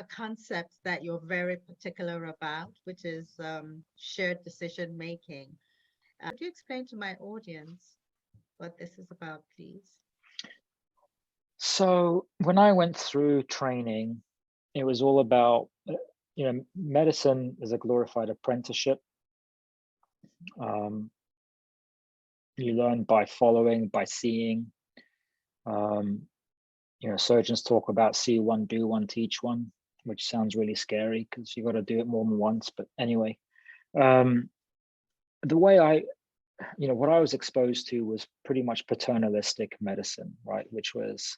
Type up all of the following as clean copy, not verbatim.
a concept that you're very particular about, which is shared decision making. Could you explain to my audience what this is about, please? So when I went through training, it was all about, medicine is a glorified apprenticeship. You learn by following, by seeing. Surgeons talk about see one, do one, teach one, which sounds really scary because you got to do it more than once. But anyway, the way what I was exposed to was pretty much paternalistic medicine, right? Which was,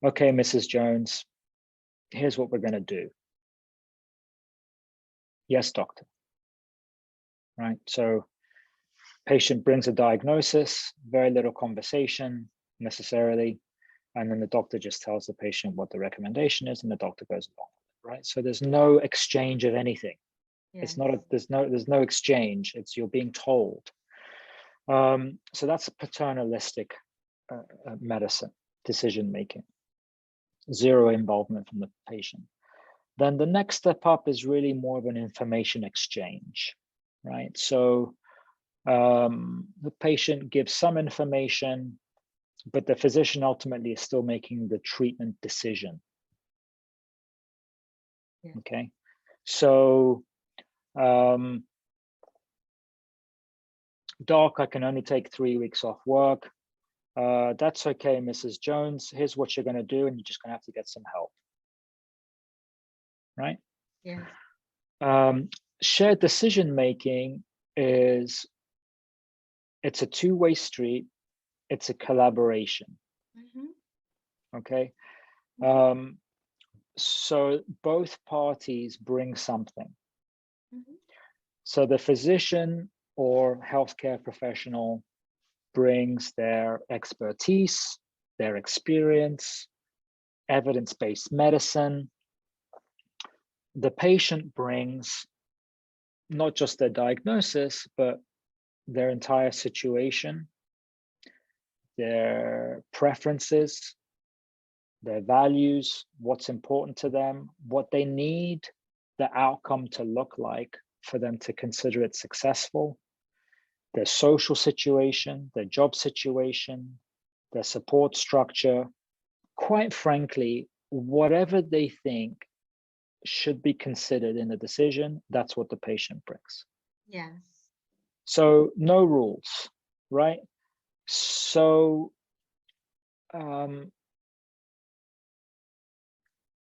okay, Mrs. Jones, here's what we're going to do. Yes, doctor. Right. So patient brings a diagnosis, very little conversation necessarily. And then the doctor just tells the patient what the recommendation is and the doctor goes along with it, right? So there's no exchange of anything. Yeah. It's not there's no exchange. It's you're being told. So that's paternalistic medicine, decision making, zero involvement from the patient. Then the next step up is really more of an information exchange, right? So the patient gives some information, but the physician ultimately is still making the treatment decision. Yeah. Okay, so doc, I can only take 3 weeks off work. That's okay, Mrs. Jones. Here's what you're going to do, and you're just going to have to get some help. Right? Yeah. Shared decision making it's a two-way street. It's a collaboration. Mm-hmm. Okay. Mm-hmm. So both parties bring something. Mm-hmm. So the physician or healthcare professional brings their expertise, their experience, evidence-based medicine. The patient brings not just their diagnosis, but their entire situation, their preferences, their values, what's important to them, what they need the outcome to look like for them to consider it successful, their social situation, their job situation, their support structure. Quite frankly, whatever they think should be considered in the decision, that's what the patient brings. Yes. So no rules, right? So, and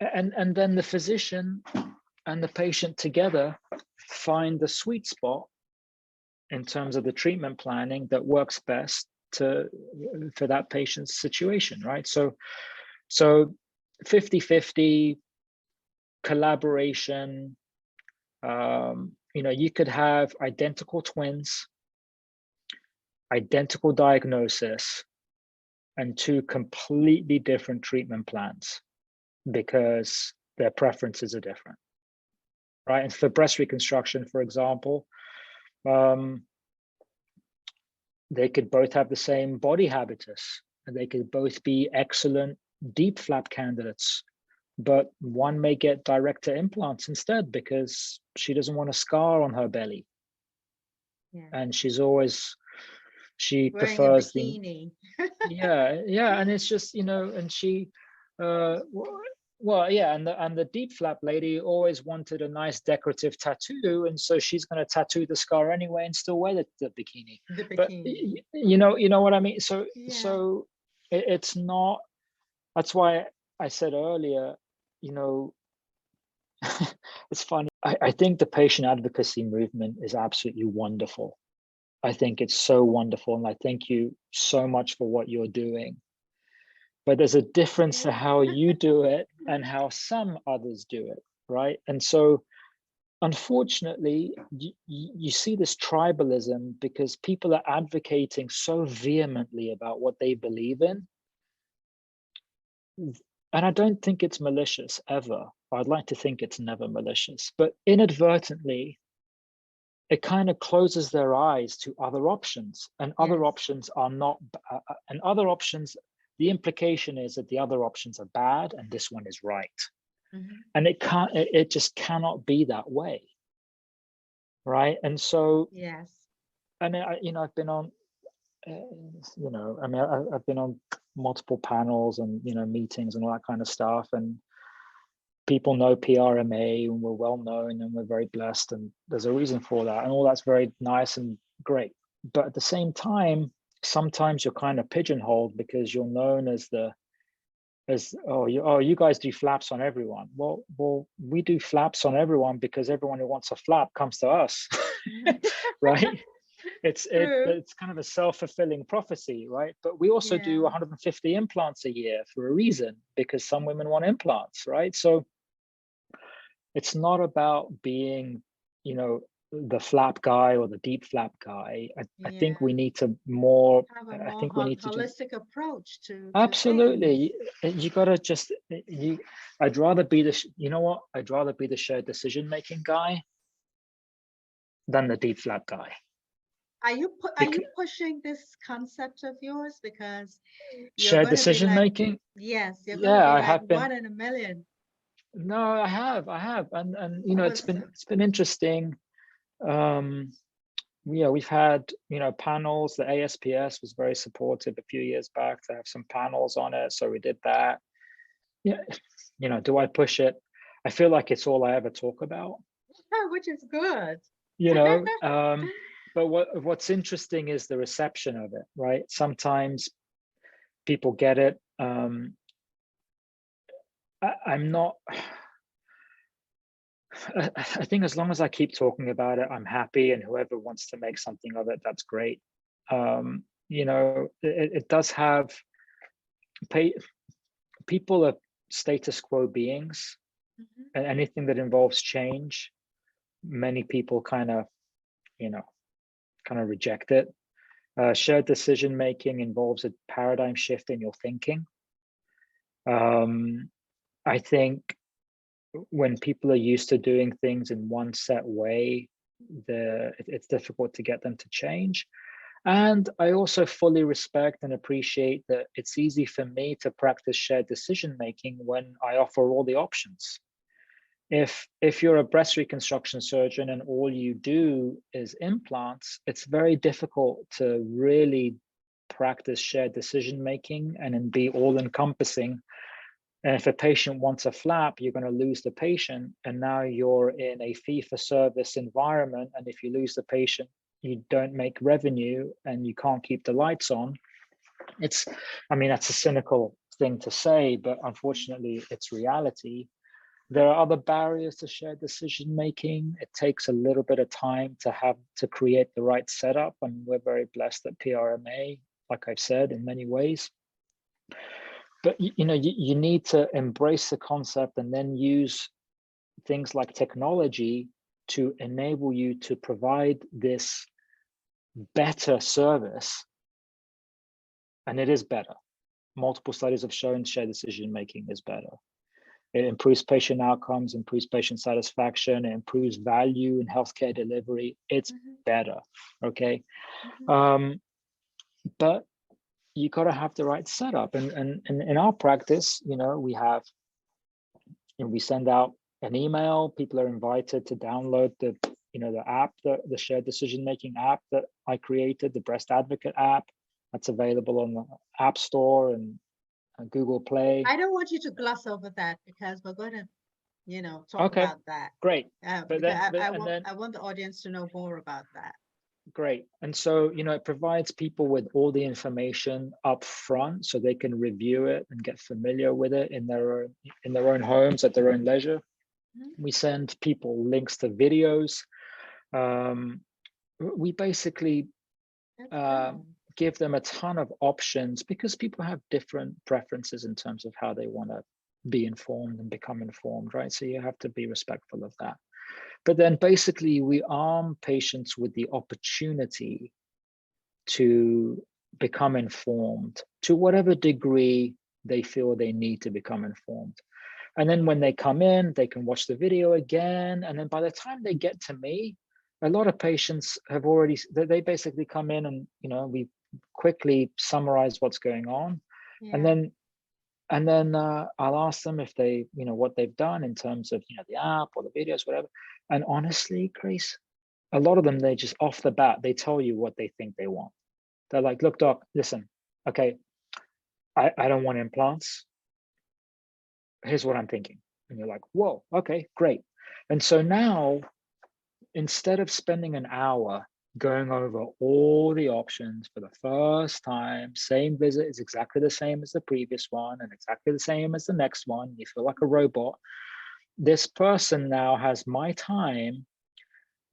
then the physician and the patient together find the sweet spot in terms of the treatment planning that works best for that patient's situation, right? So 50-50 collaboration. You could have identical twins, identical diagnosis, and two completely different treatment plans because their preferences are different, right? And for breast reconstruction, for example, they could both have the same body habitus, and they could both be excellent deep flap candidates, but one may get direct-to implants instead because she doesn't want a scar on her belly. Yeah. And she wearing prefers a bikini. yeah, and it's just, and she and the deep flap lady always wanted a nice decorative tattoo, and so she's going to tattoo the scar anyway and still wear the bikini. But you know what I mean. So so it's not. That's why I said earlier, it's funny. I think the patient advocacy movement is absolutely wonderful. I think it's so wonderful, and I thank you so much for what you're doing. But there's a difference to how you do it and how some others do it, right? And so, unfortunately, you see this tribalism because people are advocating so vehemently about what they believe in. And I don't think it's malicious ever. I'd like to think it's never malicious, but inadvertently, it kind of closes their eyes to other options, and other options are not, and other options the implication is that the other options are bad and this one is right. Mhm. And it just cannot be that way. Right. And so, Yes. and I've been on, I've been on multiple panels and, meetings and all that kind of stuff. And people know PRMA and we're well known and we're very blessed. And there's a reason for that. And all that's very nice and great. But at the same time, sometimes you're kind of pigeonholed because you're known as you guys do flaps on everyone. Well, we do flaps on everyone because everyone who wants a flap comes to us, right? It's kind of a self-fulfilling prophecy, right? But we also do 150 implants a year for a reason, because some women want implants, right? So it's not about being, the flap guy or the deep flap guy. I think we need to more. Have a I more think we need to holistic approach to absolutely. things. You gotta just I'd rather be I'd rather be the shared decision-making guy than the deep flap guy. Are you pushing this concept of yours because you're shared going to be decision like, making? yes, you're going to be I like have been. one in a million. No, I have, and it's been interesting. We've had panels. The ASPS was very supportive a few years back to have some panels on it, so we did that. Do I push it? I feel like it's all I ever talk about, which is good. But what's interesting is the reception of it, right? Sometimes people get it. I'm not. I think as long as I keep talking about it, I'm happy, and whoever wants to make something of it, that's great. It does have people are status quo beings, and anything that involves change, many people kind of reject it. Shared decision making involves a paradigm shift in your thinking. I think when people are used to doing things in one set way, it's difficult to get them to change. And I also fully respect and appreciate that it's easy for me to practice shared decision making when I offer all the options. If you're a breast reconstruction surgeon and all you do is implants, it's very difficult to really practice shared decision making and be all encompassing. And if a patient wants a flap, you're going to lose the patient. And now you're in a fee-for-service environment. And if you lose the patient, you don't make revenue and you can't keep the lights on. That's a cynical thing to say, but unfortunately, it's reality. There are other barriers to shared decision making. It takes a little bit of time to create the right setup. And we're very blessed at PRMA, like I've said, in many ways. But you need to embrace the concept and then use things like technology to enable you to provide this better service. And it is better. Multiple studies have shown shared decision making is better. It improves patient outcomes, improves patient satisfaction, it improves value in healthcare delivery. It's better, okay? But you got to have the right setup. And in our practice, we send out an email. People are invited to download the app, the shared decision-making app that I created, the Breast Advocate app. That's available on the App Store and Google Play. I don't want you to gloss over that because we're going to, talk about that. Great. I want the audience to know more about that. Great. And so, it provides people with all the information up front so they can review it and get familiar with it in their own homes at their own leisure. We send people links to videos. We basically give them a ton of options because people have different preferences in terms of how they want to be informed and become informed, right? So you have to be respectful of that. But then basically we arm patients with the opportunity to become informed to whatever degree they feel they need to become informed. And then when they come in, they can watch the video again. And then by the time they get to me, a lot of patients have already, they basically come in and, we quickly summarize what's going on. And Yeah. then I'll ask them if they, what they've done in terms of, the app or the videos, whatever. And honestly, Grace, a lot of them, they just off the bat, they tell you what they think they want. They're like, look, doc, listen, okay, I don't want implants. Here's what I'm thinking. And you're like, whoa, okay, great. And so now, instead of spending an hour going over all the options for the first time, same visit is exactly the same as the previous one and exactly the same as the next one, you feel like a robot. This person now has my time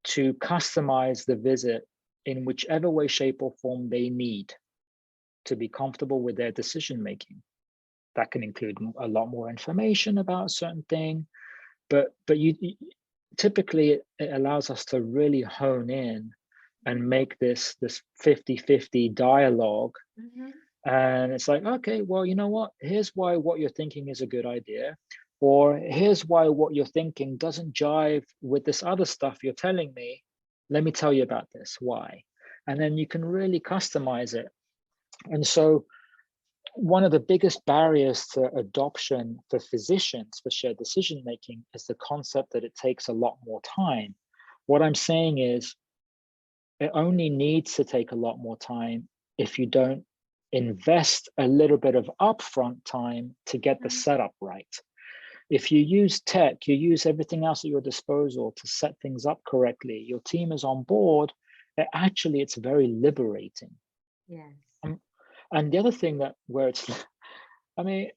to customize the visit in whichever way, shape, or form they need to be comfortable with their decision making. That can include a lot more information about a certain thing, but you typically it allows us to really hone in and make this 50-50 dialogue. And it's like, okay, well, you know what, here's why what you're thinking is a good idea, or here's why what you're thinking doesn't jive with this other stuff you're telling me. Let me tell you about this, why. And then you can really customize it. And so one of the biggest barriers to adoption for physicians for shared decision making is the concept that it takes a lot more time. What I'm saying is it only needs to take a lot more time if you don't invest a little bit of upfront time to get the setup right. If you use tech, you use everything else at your disposal to set things up correctly, your team is on board, it's very liberating. Yes. And the other thing where it's, I mean,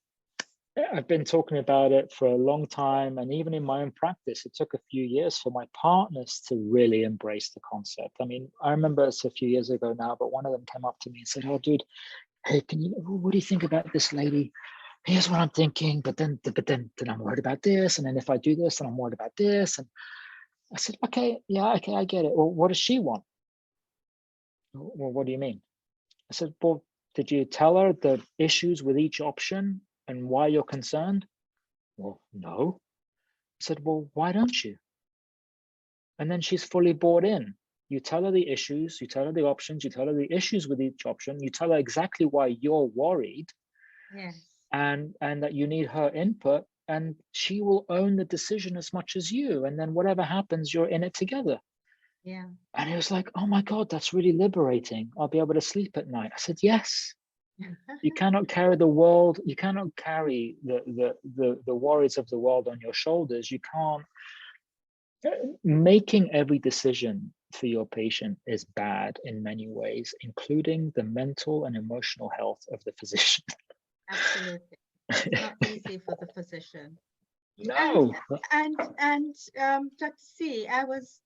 I've been talking about it for a long time, and even in my own practice, it took a few years for my partners to really embrace the concept. I mean, I remember it's a few years ago now, but one of them came up to me and said, "Oh, dude, hey, what do you think about this lady? Here's what I'm thinking, but then I'm worried about this, and then if I do this, then I'm worried about this." And I said, "Okay, yeah, okay, I get it. Well, what does she want?" "Well, what do you mean?" I said, "Well, did you tell her the issues with each option and why you're concerned?" "Well, no." I said, "Well, why don't you?" And then she's fully bought in. You tell her the issues, you tell her the options, you tell her the issues with each option, you tell her exactly why you're worried. Yes. And that you need her input, and she will own the decision as much as you. And then whatever happens, you're in it together. Yeah. And it was like, oh my God, that's really liberating. I'll be able to sleep at night. I said, yes. You cannot carry the world. You cannot carry the worries of the world on your shoulders. You can't. Making every decision for your patient is bad in many ways, including the mental and emotional health of the physician. Absolutely. It's not easy for the physician. No. And Dr. C, I was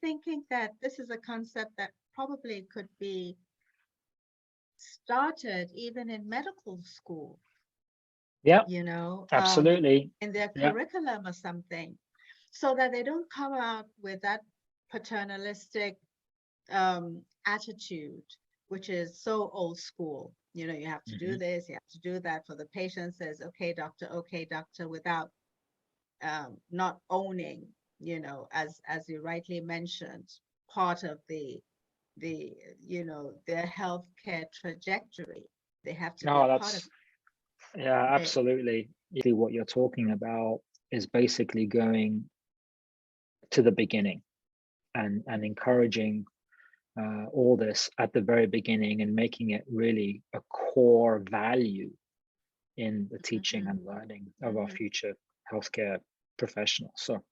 thinking that this is a concept that probably could be started even in medical school, Yeah, you know, absolutely. in their Yeah. curriculum or something, so that they don't come out with that paternalistic attitude, which is so old school. You know, you have to do this, you have to do that. For the patient says, okay, doctor, without not owning, you know, as you rightly mentioned, part of the their healthcare trajectory. They have to be No, a part of yeah, it. absolutely. What you're talking about is basically going to the beginning and encouraging all this at the very beginning and making it really a core value in the teaching and learning of our future healthcare professionals. So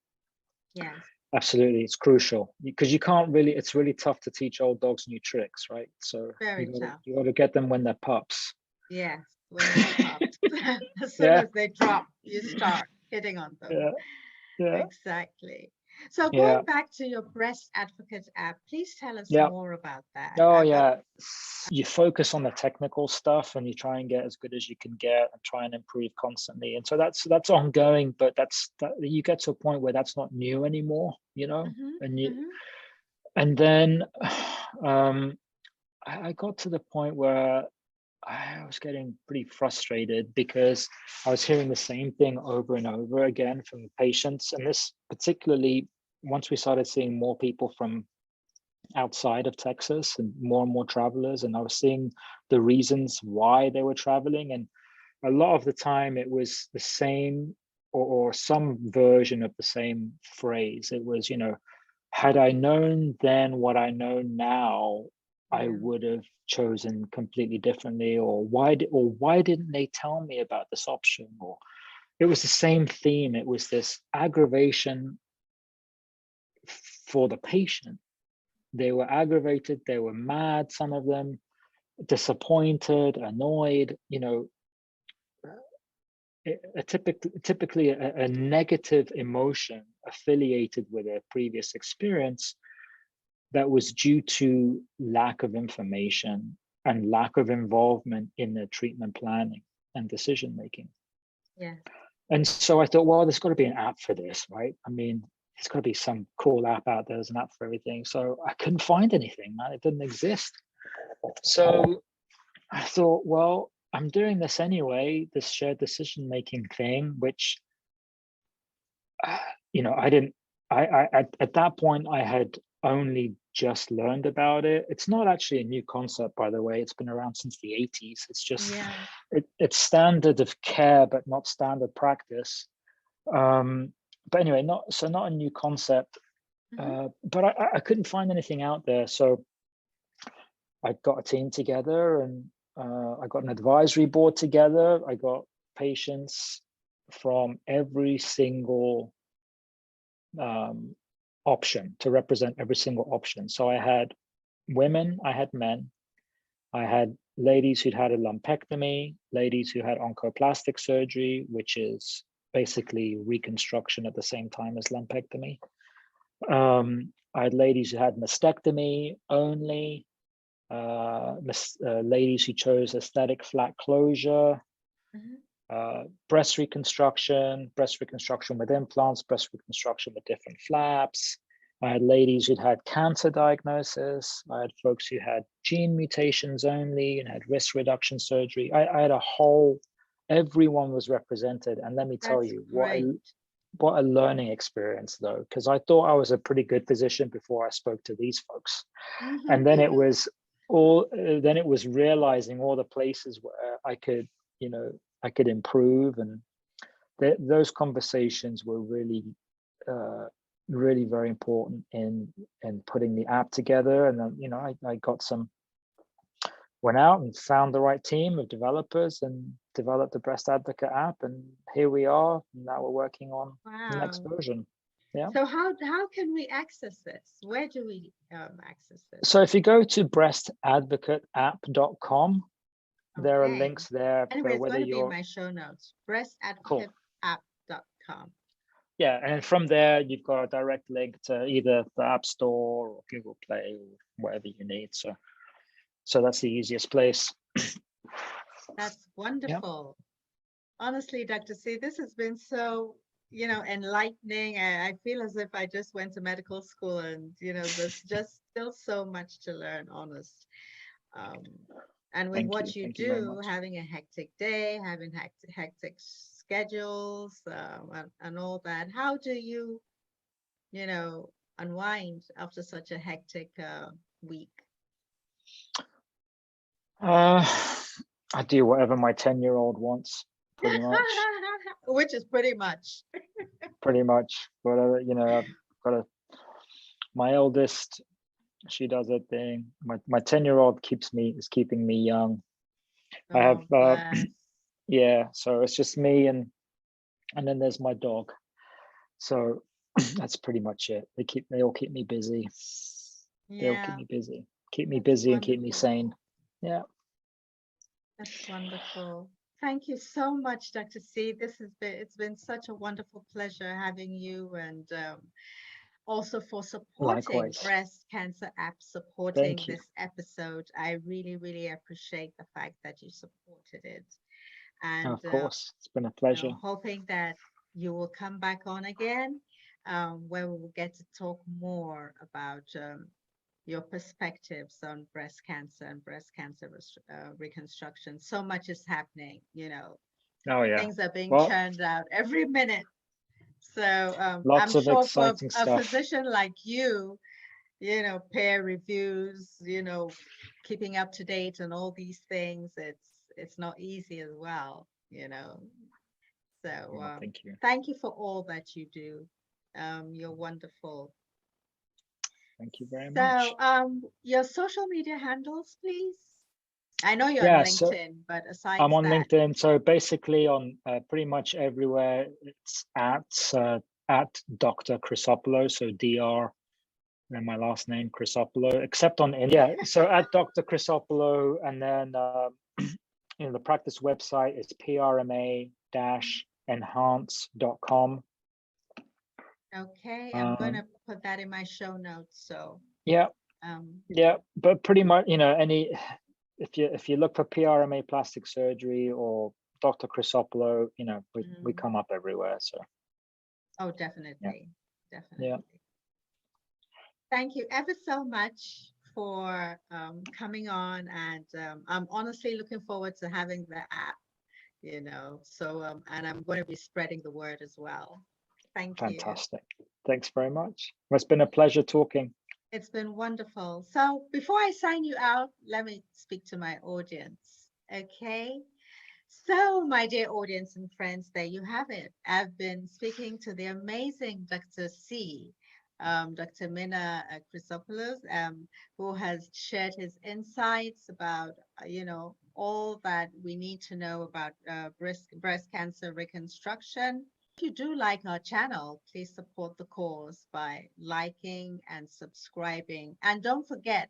Yes, absolutely, it's crucial because you can't really, it's really tough to teach old dogs new tricks, right? So very tough. you got to get them when they're pups. Yes, when they're pumped. As soon Yeah, as they drop, you start hitting on them. yeah, yeah, Exactly. So yeah, going back to your breast advocate app, please tell us yeah. more about that. Oh yeah, you focus on the technical stuff and you try and get as good as you can get and try and improve constantly. And so that's ongoing, but that you get to a point where that's not new anymore, you know. And then I got to the point where I was getting pretty frustrated because I was hearing the same thing over and over again from the patients, and this particularly once we started seeing more people from outside of Texas, and more travelers, and I was seeing the reasons why they were traveling, and a lot of the time it was the same or some version of the same phrase. It was, had I known then what I know now, I would have chosen completely differently, or why didn't they tell me about this option? Or it was the same theme. It was this aggravation for the patient. They were aggravated, they were mad, some of them disappointed, annoyed, typically a negative emotion affiliated with a previous experience that was due to lack of information and lack of involvement in the treatment planning and decision making. Yeah. And so I thought, well, there's got to be an app for this, right? I mean, there's got to be some cool app out there. There's an app for everything. So I couldn't find anything, man. It didn't exist. So I thought, well, I'm doing this anyway, this shared decision-making thing, which, I at that point, I had only just learned about it. It's not actually a new concept, by the way. It's been around since the 80s. It's just, it's standard of care, but not standard practice. But anyway, not a new concept, but I couldn't find anything out there. So I got a team together, and I got an advisory board together. I got patients from every single option to represent every single option. So I had women, I had men, I had ladies who'd had a lumpectomy, ladies who had oncoplastic surgery, which is basically reconstruction at the same time as lumpectomy. I had ladies who had mastectomy only, ladies who chose aesthetic flat closure, breast reconstruction with implants, breast reconstruction with different flaps. I had ladies who'd had cancer diagnosis. I had folks who had gene mutations only and had risk reduction surgery. I had a whole, everyone was represented. And let me tell you, what a learning experience though, because I thought I was a pretty good physician before I spoke to these folks. And then it was realizing all the places where I could improve, and those conversations were really really very important in putting the app together. And then I went out and found the right team of developers and developed the Breast Advocate app, and here we are. Now we're working on the next version. Yeah. So how can we access this? Where do we access this? So if you go to breastadvocateapp.com, there are links there. Anyway, it's going to be in my show notes. breastadvocateapp.com. Yeah, and from there you've got a direct link to either the App Store or Google Play or whatever you need. So that's the easiest place. That's wonderful. Yeah. Honestly, Dr. C, this has been so enlightening. I feel as if I just went to medical school, and there's just still so much to learn, honest. And with what you do, having a hectic day, having hectic schedules, and all that, how do you, unwind after such a hectic week? I do whatever my 10-year-old wants, pretty much. Which is pretty much. Pretty much. But I've got my eldest, she does her thing. My 10-year-old is keeping me young. I have yeah, so it's just me and then there's my dog. So that's pretty much it. They all keep me busy. They all keep me busy. Keep me busy and keep me sane. Yeah. That's wonderful. Thank you so much, Dr. C. It's been such a wonderful pleasure having you, and also for supporting Breast Cancer App, supporting this episode. I really, really appreciate the fact that you supported it. And of course, it's been a pleasure. Hoping that you will come back on again, where we will get to talk more about your perspectives on breast cancer and breast cancer reconstruction. So much is happening, Oh yeah, things are being churned out every minute. So lots I'm of sure for exciting stuff. A physician like you, peer reviews, keeping up to date on all these things. It's not easy as well. So Oh, thank you. thank you for all that you do. You're wonderful. Thank you very much. So your social media handles, please. I know you're on Yeah, so LinkedIn, but aside I'm on that, LinkedIn. So basically on pretty much everywhere, it's at Dr. Chrysopoulo. So DR and my last name Chrysopoulo, except on India. So at Dr. Chrysopoulo, and then the practice website is prma-enhance.com. okay, I'm gonna put that in my show notes. So Yeah, yeah, but pretty much, if you look for PRMA plastic surgery or Dr. Chrysopoulo, we come up everywhere. So oh, definitely, yeah. definitely. Thank you ever so much for coming on, and I'm honestly looking forward to having the app, so and I'm going to be spreading the word as well. Thank you. Fantastic. Thanks very much. It's been a pleasure talking. It's been wonderful. So before I sign you out, let me speak to my audience. Okay. So, my dear audience and friends, there you have it. I've been speaking to the amazing Dr. C, Dr. Minas Chrysopoulo, who has shared his insights about, all that we need to know about breast cancer reconstruction. If you do like our channel, please support the cause by liking and subscribing. And don't forget,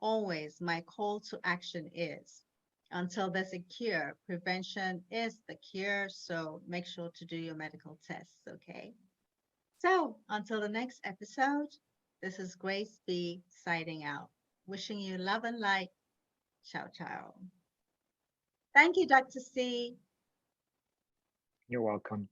always my call to action is, until there's a cure, prevention is the cure. So make sure to do your medical tests, okay? So until the next episode, this is Grace B signing out. Wishing you love and light. Ciao, ciao. Thank you, Dr. C. You're welcome.